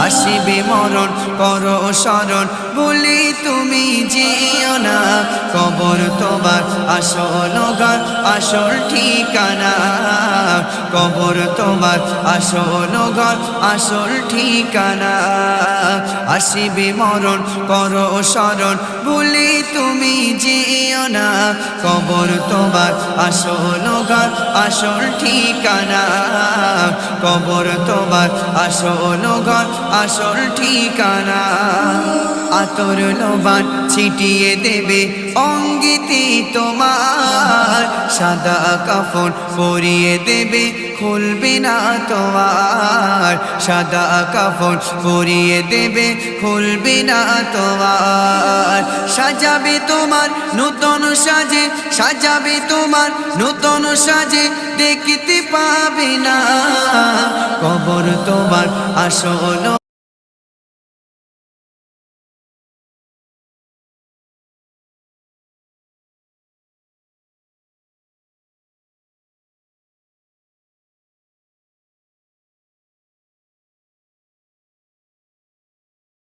আসিবে মরণ করো স্মরণ বলি তুমি যেও না কবর তোমার আসল ঘর আসল ঠিকানা কবর তোমার আসল ঘর আসল ঠিকানা আসিবে মরণ করো স্মরণ বলি তুমি যেও না কবর তোমার আসল ঘর আসল ঠিকানা কবর তোমার আসল ঘর আসল ঠিকানা আতর লোবান ছিটিয়ে দেবে অঙ্গিতে তোমার সাদা কাফন পরিয়ে দেবে খুলবে না তোমার সাদা কাফন পরিয়ে দেবে খুলবে না তোমার সাজাবে তোমার নূতন সাজে সাজাবে তোমার নূতন সাজে দেখতে পাবে না কবর তোমার আসল